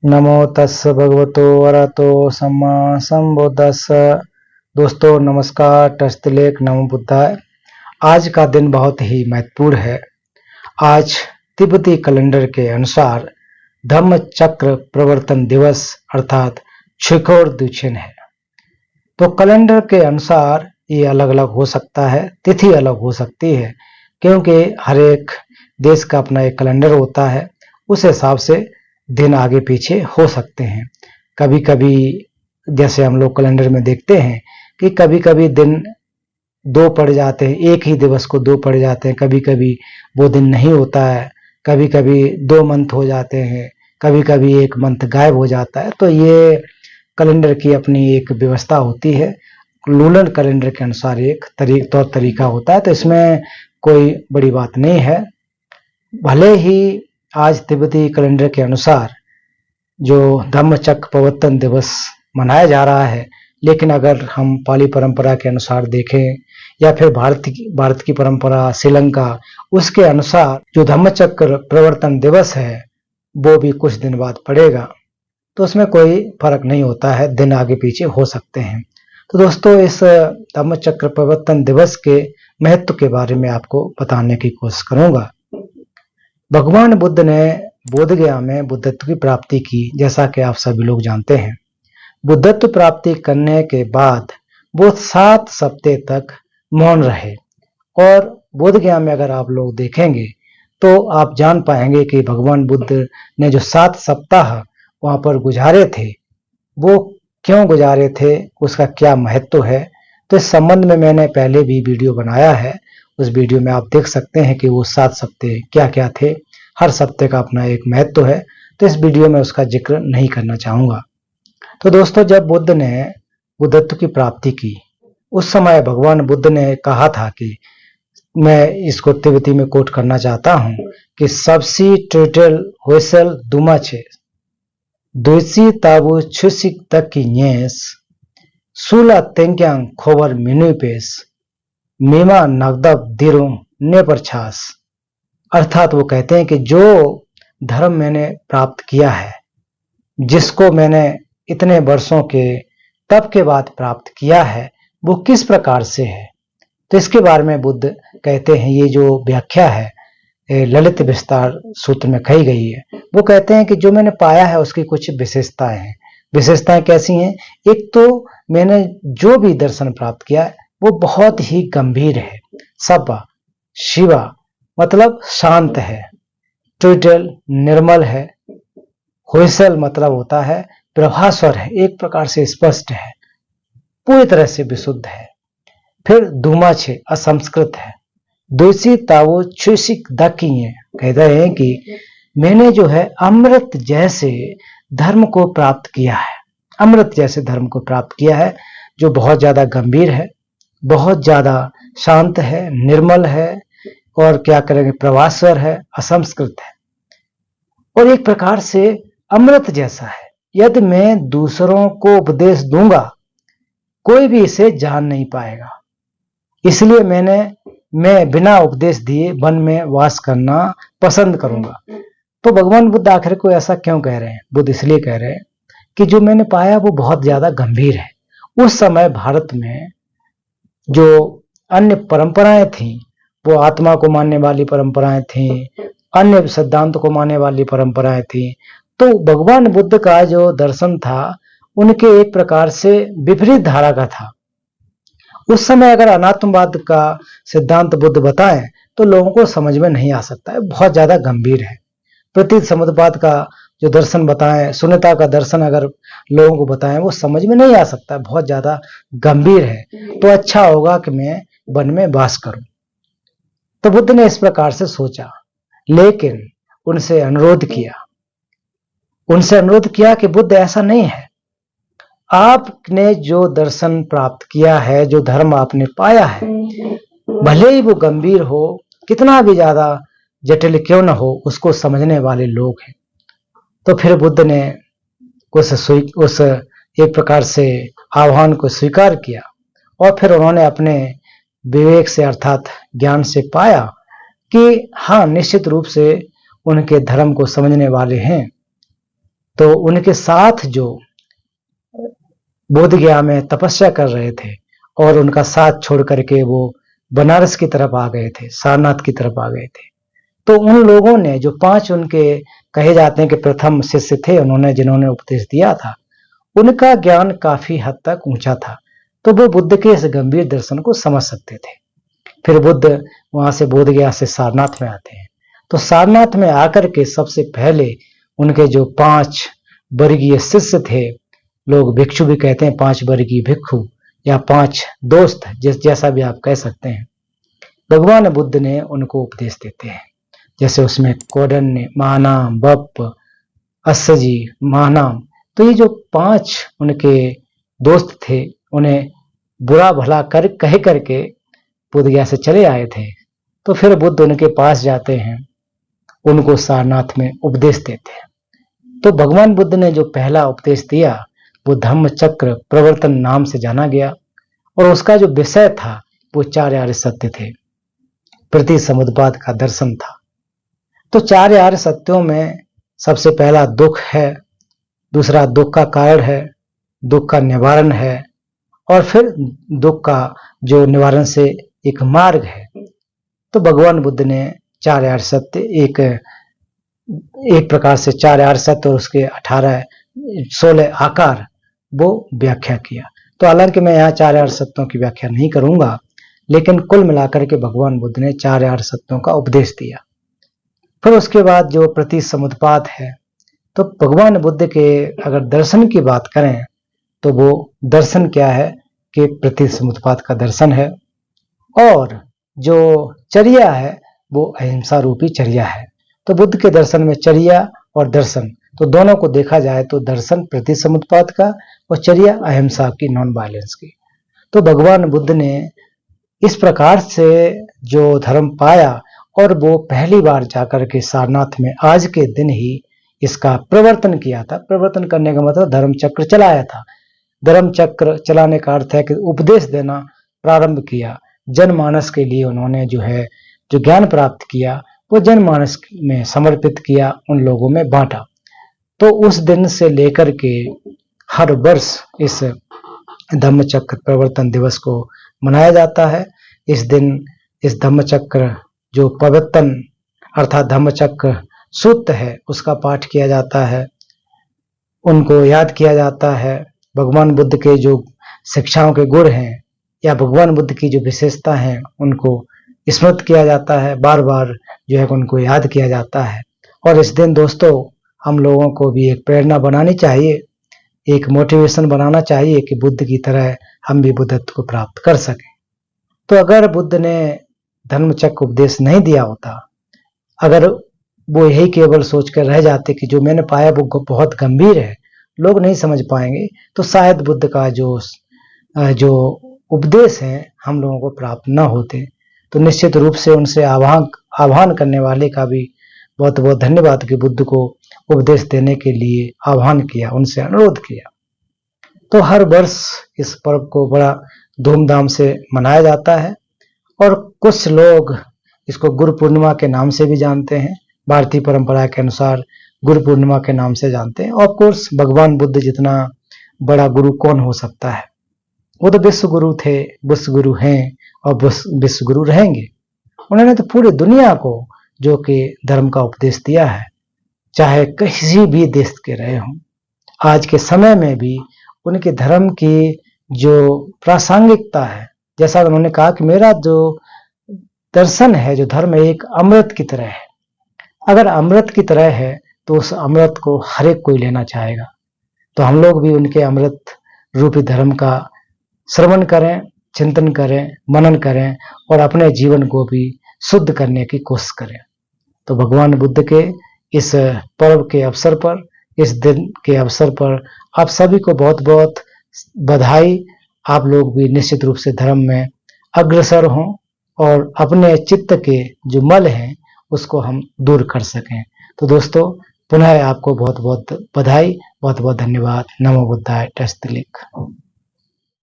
नमो तस् भगवतो अरहतो सम्मा संबुद्दस्स। दोस्तों नमस्कार, टस्तिलेक नमो बुद्धाय। आज का दिन बहुत ही महत्वपूर्ण है। आज तिब्बती कैलेंडर के अनुसार धम्म चक्र प्रवर्तन दिवस अर्थात छिकोर दुछिन है। तो कैलेंडर के अनुसार ये अलग अलग हो सकता है, तिथि अलग हो सकती है, क्योंकि हर एक देश का अपना एक कैलेंडर होता है। उस हिसाब से दिन आगे पीछे हो सकते हैं। कभी कभी जैसे हम लोग कैलेंडर में देखते हैं कि कभी कभी दिन दो पड़ जाते हैं, एक ही दिवस को दो पड़ जाते हैं, कभी कभी वो दिन नहीं होता है, कभी कभी 2 मंथ हो जाते हैं, कभी कभी 1 मंथ गायब हो जाता है। तो ये कैलेंडर की अपनी एक व्यवस्था होती है। लूनर कैलेंडर के अनुसार एक तौर तरीका होता है, तो इसमें कोई बड़ी बात नहीं है। भले ही आज तिब्बती कैलेंडर के अनुसार जो धम्मचक्र प्रवर्तन दिवस मनाया जा रहा है, लेकिन अगर हम पाली परंपरा के अनुसार देखें या फिर भारत की परंपरा, श्रीलंका, उसके अनुसार जो धम्मचक्र प्रवर्तन दिवस है वो भी कुछ दिन बाद पड़ेगा। तो उसमें कोई फर्क नहीं होता है, दिन आगे पीछे हो सकते हैं। तो दोस्तों इस धम्मचक्र प्रवर्तन दिवस के महत्व के बारे में आपको बताने की कोशिश करूंगा। भगवान बुद्ध ने बोधगया में बुद्धत्व की प्राप्ति की, जैसा कि आप सभी लोग जानते हैं। बुद्धत्व प्राप्ति करने के बाद वो 7 सप्ताह तक मौन रहे, और बोधगया में अगर आप लोग देखेंगे तो आप जान पाएंगे कि भगवान बुद्ध ने जो 7 सप्ताह वहां पर गुजारे थे, वो क्यों गुजारे थे, उसका क्या महत्व है। तो इस संबंध में मैंने पहले भी वीडियो बनाया है। उस वीडियो में आप देख सकते हैं कि वो 7 सप्ताह क्या क्या थे। हर सप्ताह का अपना एक महत्व है, तो इस वीडियो में उसका जिक्र नहीं करना चाहूंगा। तो दोस्तों जब बुद्ध ने बुद्धत्व की प्राप्ति की, उस समय भगवान बुद्ध ने कहा था कि मैं इसको तिब्बती में कोट करना चाहता हूं कि सबसी ट्रिटल होसल दुमा छे दोसी ताबु छुसिक तक की न्येस सुला तेंक्यांग खोबर मिनुपेस मीमा नगदब दिरो ने पर छास। अर्थात वो कहते हैं कि जो धर्म मैंने प्राप्त किया है, जिसको मैंने इतने वर्षों के तप के बाद प्राप्त किया है, वो किस प्रकार से है। तो इसके बारे में बुद्ध कहते हैं, ये जो व्याख्या है ललित विस्तार सूत्र में कही गई है, वो कहते हैं कि जो मैंने पाया है उसकी कुछ विशेषताएं हैं। विशेषताएं कैसी हैं? एक तो मैंने जो भी दर्शन प्राप्त किया वो बहुत ही गंभीर है। सब्बा शिवा मतलब शांत है, ट्विटल निर्मल है, होइसल मतलब होता है प्रभास्वर है, एक प्रकार से स्पष्ट है, पूरी तरह से विशुद्ध है। फिर दुमाछे असंस्कृत है, दोषी तावो छुसिक दकिए कहते हैं कि मैंने जो है अमृत जैसे धर्म को प्राप्त किया है। अमृत जैसे धर्म को प्राप्त किया है जो बहुत ज्यादा गंभीर है, बहुत ज्यादा शांत है, निर्मल है, और क्या करेंगे प्रभास्वर है, असंस्कृत है, और एक प्रकार से अमृत जैसा है। यदि मैं दूसरों को उपदेश दूंगा कोई भी इसे जान नहीं पाएगा, इसलिए मैं बिना उपदेश दिए वन में वास करना पसंद करूंगा। तो भगवान बुद्ध आखिर को ऐसा क्यों कह रहे हैं? बुद्ध इसलिए कह रहे हैं कि जो मैंने पाया वो बहुत ज्यादा गंभीर है। उस समय भारत में जो अन्य परंपराएं थी, वो आत्मा को मानने वाली परंपराएं थी, अन्य सिद्धांत को मानने वाली परंपराएं थी। तो भगवान बुद्ध का जो दर्शन था उनके एक प्रकार से विपरीत धारा का था। उस समय अगर अनात्मवाद का सिद्धांत बुद्ध बताएं तो लोगों को समझ में नहीं आ सकता है, बहुत ज्यादा गंभीर है। प्रतीत समुद्रवाद का जो दर्शन बताएं, शून्यता का दर्शन अगर लोगों को बताएं, वो समझ में नहीं आ सकता, बहुत ज्यादा गंभीर है। तो अच्छा होगा कि मैं वन में वास करूं। तो बुद्ध ने इस प्रकार से सोचा, लेकिन उनसे अनुरोध किया कि बुद्ध ऐसा नहीं है। आपने जो दर्शन प्राप्त किया है, जो धर्म आपने पाया है, भले ही वो गंभीर हो, कितना भी ज्यादा जटिल क्यों न हो, उसको समझने वाले लोग हैं। तो फिर बुद्ध ने उस एक प्रकार से आह्वान को स्वीकार किया, और फिर उन्होंने अपने विवेक से अर्थात ज्ञान से पाया कि हाँ, निश्चित रूप से उनके धर्म को समझने वाले हैं। तो उनके साथ जो बोध गया में तपस्या कर रहे थे और उनका साथ छोड़ करके वो बनारस की तरफ आ गए थे, सारनाथ की तरफ आ गए थे। तो उन लोगों ने जो 5 उनके कहे जाते हैं कि प्रथम शिष्य थे, उन्होंने जिन्होंने उपदेश दिया था, उनका ज्ञान काफी हद तक ऊंचा था, तो वो बुद्ध के इस गंभीर दर्शन को समझ सकते थे। फिर बुद्ध वहां से बोध गया से सारनाथ में आते हैं। तो सारनाथ में आकर के सबसे पहले उनके जो 5 वर्गीय शिष्य थे, लोग भिक्षु भी कहते हैं, 5 वर्गीय भिक्षु या 5 दोस्त, जैसा भी आप कह सकते हैं, भगवान बुद्ध ने उनको उपदेश देते हैं। जैसे उसमें कौंडिन्य, महानाम, बप्प, अस्सजी, महानाम, तो ये जो 5 उनके दोस्त थे, उन्हें बुरा भला कह करके बोध गया से चले आए थे। तो फिर बुद्ध उनके पास जाते हैं, उनको सारनाथ में उपदेश देते हैं। तो भगवान बुद्ध ने जो पहला उपदेश दिया वो धम्म चक्र प्रवर्तन नाम से जाना गया, और उसका जो विषय था वो 4 आर्य सत्य थे, प्रतिसमुद्पाद का दर्शन था। तो 4 आर्य सत्यों में सबसे पहला दुख है, दूसरा दुख का कारण है, दुख का निवारण है, और फिर दुख का जो निवारण से एक मार्ग है। तो भगवान बुद्ध ने 4 आर्य सत्य एक प्रकार से 4 आर्य सत्य और उसके 16 आकार वो व्याख्या किया। तो हालांकि मैं यहाँ 4 आर्य सत्यों की व्याख्या नहीं करूंगा, लेकिन कुल मिलाकर के भगवान बुद्ध ने 4 आर्य सत्यों का उपदेश दिया। फिर उसके बाद जो प्रतिसमुद्पाद है, तो भगवान बुद्ध के अगर दर्शन की बात करें तो वो दर्शन क्या है कि प्रतिसमुद्पाद का दर्शन है, और जो चर्या है वो अहिंसा रूपी चर्या है। तो बुद्ध के दर्शन में चर्या और दर्शन, तो दोनों को देखा जाए तो दर्शन प्रतिसमुद्पाद का और चर्या अहिंसा की, नॉन वायलेंस की। तो भगवान बुद्ध ने इस प्रकार से जो धर्म पाया, और वो पहली बार जाकर के सारनाथ में आज के दिन ही इसका प्रवर्तन किया था। प्रवर्तन करने का मतलब धर्म चक्र चलाया था। धर्म चक्र चलाने का अर्थ है कि उपदेश देना प्रारंभ किया जनमानस के लिए। उन्होंने जो ज्ञान प्राप्त किया वो जनमानस में समर्पित किया, उन लोगों में बांटा। तो उस दिन से लेकर के हर वर्ष इस धम्मचक्र प्रवर्तन दिवस को मनाया जाता है। इस दिन इस धम्मचक्र जो प्रवर्तन अर्थात धम्मचक्र सूत्र है उसका पाठ किया जाता है, उनको याद किया जाता है। भगवान बुद्ध के जो शिक्षाओं के गुण हैं या भगवान बुद्ध की जो विशेषता है उनको स्मृत किया जाता है, बार बार उनको याद किया जाता है। और इस दिन दोस्तों हम लोगों को भी एक प्रेरणा बनानी चाहिए, एक मोटिवेशन बनाना चाहिए कि बुद्ध की तरह हम भी बुद्धत्व को प्राप्त कर सकें। तो अगर बुद्ध ने धम्मचक्र उपदेश नहीं दिया होता, अगर वो यही केवल सोचकर रह जाते कि जो मैंने पाया वो बहुत गंभीर है, लोग नहीं समझ पाएंगे, तो शायद बुद्ध का जो उपदेश है हम लोगों को प्राप्त न होते। तो निश्चित रूप से उनसे आह्वान करने वाले का भी बहुत बहुत धन्यवाद कि बुद्ध को उपदेश देने के लिए आह्वान किया, उनसे अनुरोध किया। तो हर वर्ष इस पर्व को बड़ा धूमधाम से मनाया जाता है, और कुछ लोग इसको गुरु पूर्णिमा के नाम से भी जानते हैं। भारतीय परंपरा के अनुसार गुरु पूर्णिमा के नाम से जानते हैं। ऑफ कोर्स भगवान बुद्ध जितना बड़ा गुरु कौन हो सकता है, वो तो विश्व गुरु थे, विश्व गुरु हैं और विश्व गुरु रहेंगे। उन्होंने तो पूरी दुनिया को जो कि धर्म का उपदेश दिया है, चाहे किसी भी देश के रहे हों, आज के समय में भी उनके धर्म की जो प्रासंगिकता है, जैसा उन्होंने कहा कि मेरा जो दर्शन है, जो धर्म है, एक अमृत की तरह है। अगर अमृत की तरह है तो उस अमृत को हर एक कोई लेना चाहेगा। तो हम लोग भी उनके अमृत रूपी धर्म का श्रवण करें, चिंतन करें, मनन करें और अपने जीवन को भी शुद्ध करने की कोशिश करें। तो भगवान बुद्ध के इस पर्व के अवसर पर, इस दिन के अवसर पर आप सभी को बहुत बहुत बधाई। आप लोग भी निश्चित रूप से धर्म में अग्रसर हों और अपने चित्त के जो मल हैं उसको हम दूर कर सकें। तो दोस्तों पुनः आपको बहुत बहुत बधाई, बहुत बहुत धन्यवाद। नमो बुद्धाय। Touch the link.